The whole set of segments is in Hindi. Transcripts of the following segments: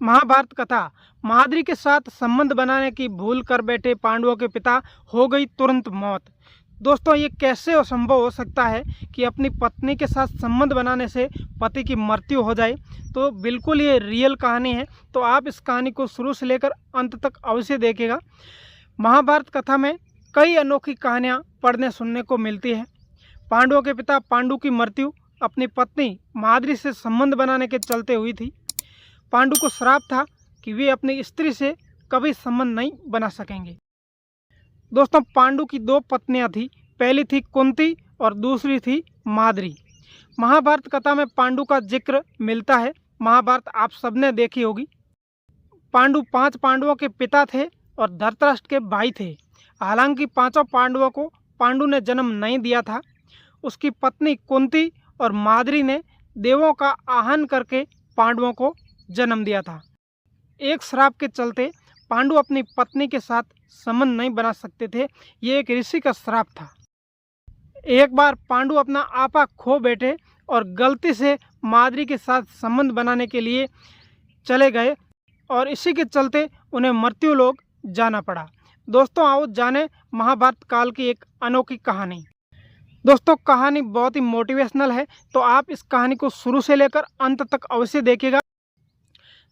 महाभारत कथा। महाद्री के साथ संबंध बनाने की भूल कर बैठे पांडवों के पिता हो गई तुरंत मौत। दोस्तों, ये कैसे असंभव हो सकता है कि अपनी पत्नी के साथ संबंध बनाने से पति की मृत्यु हो जाए। तो बिल्कुल ये रियल कहानी है, तो आप इस कहानी को शुरू से लेकर अंत तक अवश्य देखिएगा। महाभारत कथा में कई अनोखी कहानियाँ पढ़ने सुनने को मिलती है। पांडवों के पिता पांडु की मृत्यु अपनी पत्नी महाद्री से संबंध बनाने के चलते हुई थी। पांडु को श्राप था कि वे अपनी स्त्री से कभी संबंध नहीं बना सकेंगे। दोस्तों, पांडु की दो पत्नियां थी। पहली थी कुंती और दूसरी थी माद्री। महाभारत कथा में पांडु का जिक्र मिलता है। महाभारत आप सबने देखी होगी। पांडु 5 पांडवों के पिता थे और धृतराष्ट्र के भाई थे। हालांकि पांचों पांडवों को पांडु ने जन्म नहीं दिया था। उसकी पत्नी कुंती और माद्री ने देवों का आह्वान करके पांडवों को जन्म दिया था। एक श्राप के चलते पांडु अपनी पत्नी के साथ संबंध नहीं बना सकते थे। ये एक ऋषि का श्राप था। एक बार पांडु अपना आपा खो बैठे और गलती से माद्री के साथ संबंध बनाने के लिए चले गए और इसी के चलते उन्हें मृत्यु लोक जाना पड़ा। दोस्तों, आओ जाने महाभारत काल की एक अनोखी कहानी। दोस्तों, कहानी बहुत ही मोटिवेशनल है, तो आप इस कहानी को शुरू से लेकर अंत तक अवश्य देखिएगा।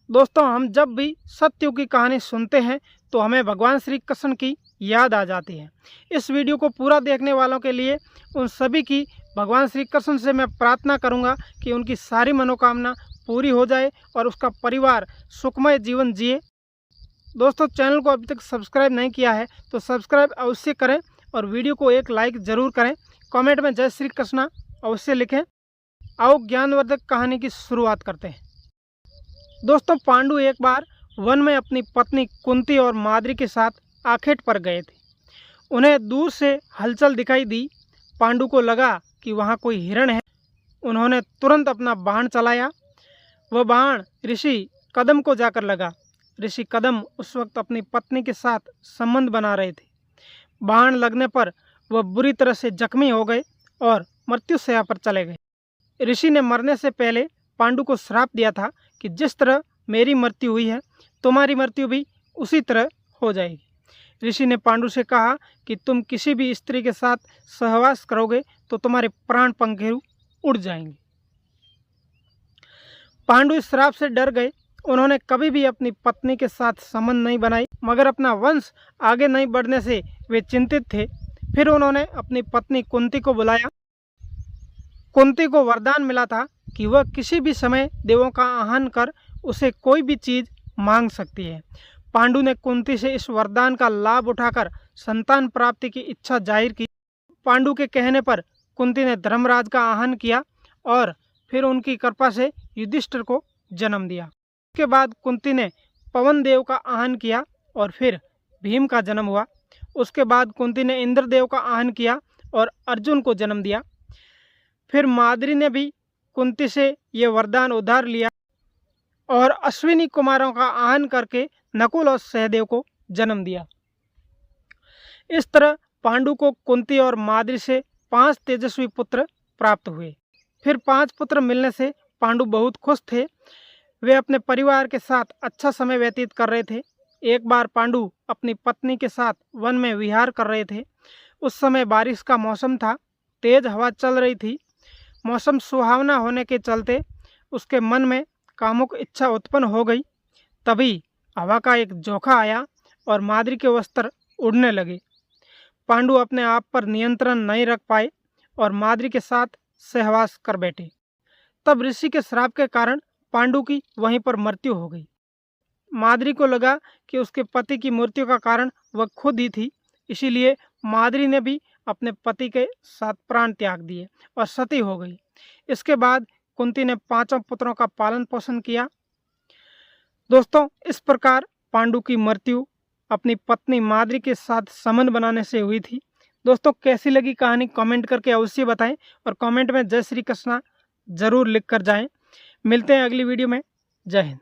दोस्तों, हम जब भी सत्ययुग की कहानी सुनते हैं तो हमें भगवान श्री कृष्ण की याद आ जाती है। इस वीडियो को पूरा देखने वालों के लिए उन सभी की भगवान श्री कृष्ण से मैं प्रार्थना करूंगा कि उनकी सारी मनोकामना पूरी हो जाए और उसका परिवार सुखमय जीवन जिए। दोस्तों, चैनल को अभी तक सब्सक्राइब नहीं किया है तो सब्सक्राइब अवश्य करें और वीडियो को एक लाइक ज़रूर करें। कमेंट में जय श्री कृष्णा अवश्य लिखें। आओ ज्ञानवर्धक कहानी की शुरुआत करते हैं। दोस्तों, पांडु एक बार वन में अपनी पत्नी कुंती और माद्री के साथ आखेट पर गए थे। उन्हें दूर से हलचल दिखाई दी। पांडु को लगा कि वहाँ कोई हिरण है। उन्होंने तुरंत अपना बाण चलाया। वह बाण ऋषि कदम को जाकर लगा। ऋषि कदम उस वक्त अपनी पत्नी के साथ संबंध बना रहे थे। बाण लगने पर वह बुरी तरह से जख्मी हो गए और मृत्युशैया पर चले गए। ऋषि ने मरने से पहले पांडु को श्राप दिया था कि जिस तरह मेरी मृत्यु हुई है तुम्हारी मृत्यु भी उसी तरह हो जाएगी। ऋषि ने पांडु से कहा कि तुम किसी भी स्त्री के साथ सहवास करोगे तो तुम्हारे प्राण पंखेरु उड़ जाएंगे। पांडु इस श्राप से डर गए। उन्होंने कभी भी अपनी पत्नी के साथ संबंध नहीं बनाई, मगर अपना वंश आगे नहीं बढ़ने से वे चिंतित थे। फिर उन्होंने अपनी पत्नी कुंती को बुलाया। कुंती को वरदान मिला था कि वह किसी भी समय देवों का आह्वान कर उसे कोई भी चीज़ मांग सकती है। पांडु ने कुंती से इस वरदान का लाभ उठाकर संतान प्राप्ति की इच्छा जाहिर की। पांडु के कहने पर कुंती ने धर्मराज का आह्वान किया और फिर उनकी कृपा से युधिष्ठिर को जन्म दिया। उसके बाद कुंती ने पवन देव का आह्वान किया और फिर भीम का जन्म हुआ। उसके बाद कुंती ने इंद्रदेव का आह्वान किया और अर्जुन को जन्म दिया। फिर माद्री ने भी कुंती से ये वरदान उधार लिया और अश्विनी कुमारों का आह्वान करके नकुल और सहदेव को जन्म दिया। इस तरह पांडु को कुंती और माद्री से 5 तेजस्वी पुत्र प्राप्त हुए। फिर 5 पुत्र मिलने से पांडु बहुत खुश थे। वे अपने परिवार के साथ अच्छा समय व्यतीत कर रहे थे। एक बार पांडु अपनी पत्नी के साथ वन में विहार कर रहे थे। उस समय बारिश का मौसम था। तेज हवा चल रही थी। मौसम सुहावना होने के चलते उसके मन में कामुक इच्छा उत्पन्न हो गई। तभी हवा का एक झोंका आया और माद्री के वस्त्र उड़ने लगे। पांडु अपने आप पर नियंत्रण नहीं रख पाए और माद्री के साथ सहवास कर बैठे। तब ऋषि के श्राप के कारण पांडु की वहीं पर मृत्यु हो गई। माद्री को लगा कि उसके पति की मृत्यु का कारण वह खुद ही थी, इसीलिए माद्री ने भी अपने पति के साथ प्राण त्याग दिए और सती हो गई। इसके बाद कुंती ने 5 पुत्रों का पालन पोषण किया। दोस्तों, इस प्रकार पांडु की मृत्यु अपनी पत्नी माद्री के साथ संबंध बनाने से हुई थी। दोस्तों, कैसी लगी कहानी कमेंट करके अवश्य बताएं और कमेंट में जय श्री कृष्णा जरूर लिख कर जाएं। मिलते हैं अगली वीडियो में। जय हिंद।